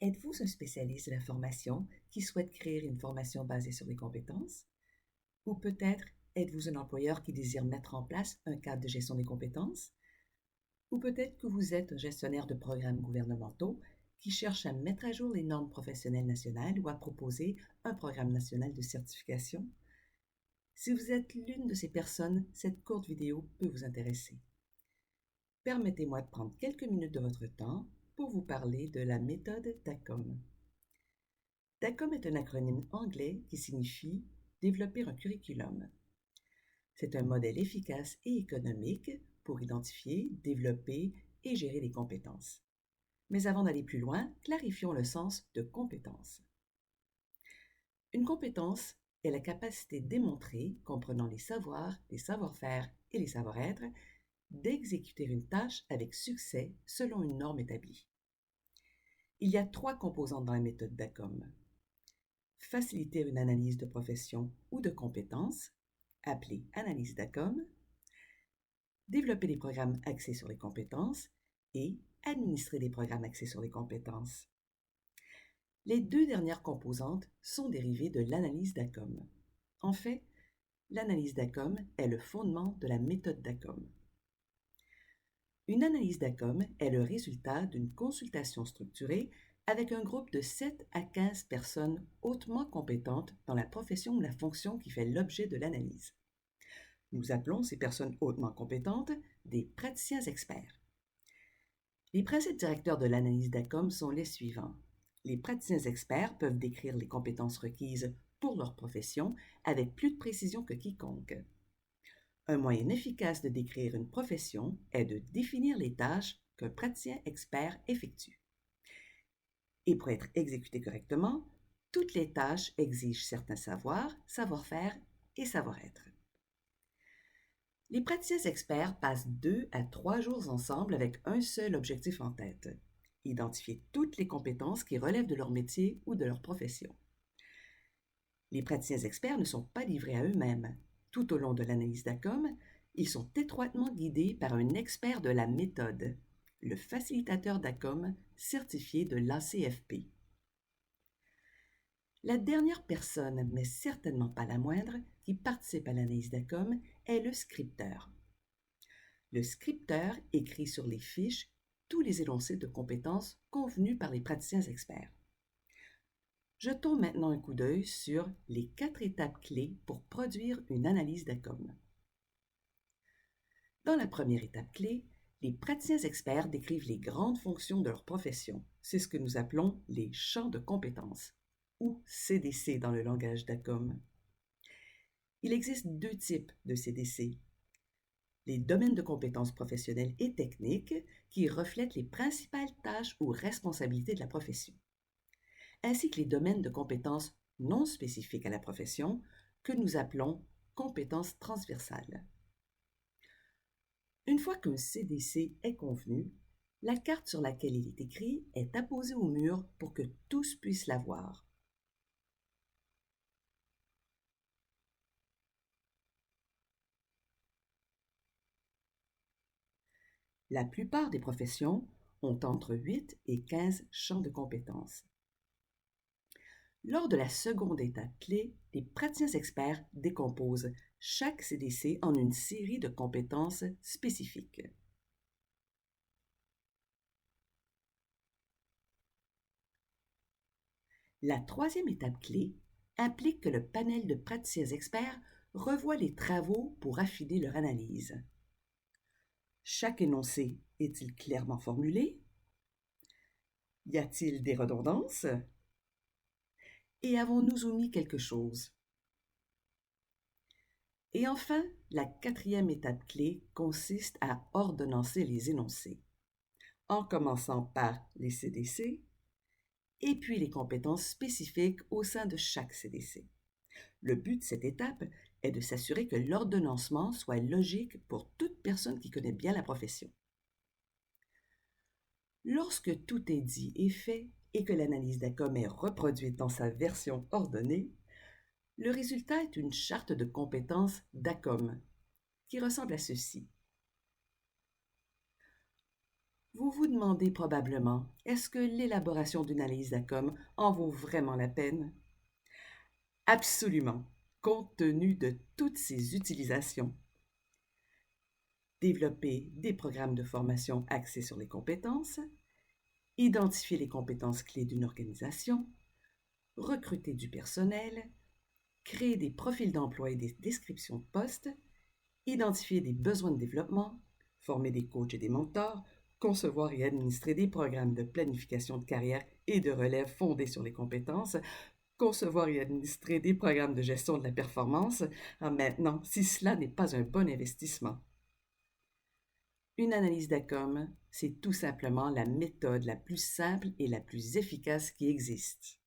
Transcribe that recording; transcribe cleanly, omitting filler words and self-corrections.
Êtes-vous un spécialiste de la formation qui souhaite créer une formation basée sur les compétences? Ou peut-être êtes-vous un employeur qui désire mettre en place un cadre de gestion des compétences? Ou peut-être que vous êtes un gestionnaire de programmes gouvernementaux qui cherche à mettre à jour les normes professionnelles nationales ou à proposer un programme national de certification? Si vous êtes l'une de ces personnes, cette courte vidéo peut vous intéresser. Permettez-moi de prendre quelques minutes de votre temps pour vous parler de la méthode DACOM. DACOM est un acronyme anglais qui signifie développer un curriculum. C'est un modèle efficace et économique pour identifier, développer et gérer les compétences. Mais avant d'aller plus loin, clarifions le sens de compétence. Une compétence est la capacité démontrée, comprenant les savoirs, les savoir-faire et les savoir-être, d'exécuter une tâche avec succès selon une norme établie. Il y a 3 composantes dans la méthode DACOM. Faciliter une analyse de profession ou de compétences, appelée analyse DACOM, développer des programmes axés sur les compétences et administrer des programmes axés sur les compétences. Les 2 dernières composantes sont dérivées de l'analyse DACOM. En fait, l'analyse DACOM est le fondement de la méthode DACOM. Une analyse DACOM est le résultat d'une consultation structurée avec un groupe de 7 à 15 personnes hautement compétentes dans la profession ou la fonction qui fait l'objet de l'analyse. Nous appelons ces personnes hautement compétentes des praticiens experts. Les principes directeurs de l'analyse DACOM sont les suivants. Les praticiens experts peuvent décrire les compétences requises pour leur profession avec plus de précision que quiconque. Un moyen efficace de décrire une profession est de définir les tâches qu'un praticien expert effectue. Et pour être exécutées correctement, toutes les tâches exigent certains savoirs, savoir-faire et savoir-être. Les praticiens experts passent 2 à 3 jours ensemble avec un seul objectif en tête: identifier toutes les compétences qui relèvent de leur métier ou de leur profession. Les praticiens experts ne sont pas livrés à eux-mêmes. Tout au long de l'analyse DACOM, ils sont étroitement guidés par un expert de la méthode, le facilitateur DACOM certifié de l'ACFP. La dernière personne, mais certainement pas la moindre, qui participe à l'analyse DACOM est le scripteur. Le scripteur écrit sur les fiches tous les énoncés de compétences convenus par les praticiens experts. Jetons maintenant un coup d'œil sur les 4 étapes clés pour produire une analyse DACOM. Dans la première étape clé, les praticiens experts décrivent les grandes fonctions de leur profession. C'est ce que nous appelons les champs de compétences, ou CDC dans le langage DACOM. Il existe 2 types de CDC. Les domaines de compétences professionnelles et techniques qui reflètent les principales tâches ou responsabilités de la profession, ainsi que les domaines de compétences non spécifiques à la profession que nous appelons compétences transversales. Une fois qu'un CDC est convenu, la carte sur laquelle il est écrit est apposée au mur pour que tous puissent la voir. La plupart des professions ont entre 8 et 15 champs de compétences. Lors de la seconde étape clé, les praticiens experts décomposent chaque CDC en une série de compétences spécifiques. La troisième étape clé implique que le panel de praticiens experts revoie les travaux pour affiner leur analyse. Chaque énoncé est-il clairement formulé? Y a-t-il des redondances? Et avons-nous omis quelque chose? Et enfin, la quatrième étape clé consiste à ordonnancer les énoncés, en commençant par les CDC et puis les compétences spécifiques au sein de chaque CDC. Le but de cette étape est de s'assurer que l'ordonnancement soit logique pour toute personne qui connaît bien la profession. Lorsque tout est dit et fait et que l'analyse DACOM est reproduite dans sa version ordonnée, le résultat est une charte de compétences DACOM qui ressemble à ceci. Vous vous demandez probablement, est-ce que l'élaboration d'une analyse d'ACOM en vaut vraiment la peine? Absolument, compte tenu de toutes ses utilisations. Développer des programmes de formation axés sur les compétences, identifier les compétences clés d'une organisation, recruter du personnel, créer des profils d'emploi et des descriptions de postes, identifier des besoins de développement, former des coachs et des mentors, concevoir et administrer des programmes de planification de carrière et de relève fondés sur les compétences, concevoir et administrer des programmes de gestion de la performance. Maintenant, si cela n'est pas un bon investissement. Une analyse d'ACOM, c'est tout simplement la méthode la plus simple et la plus efficace qui existe.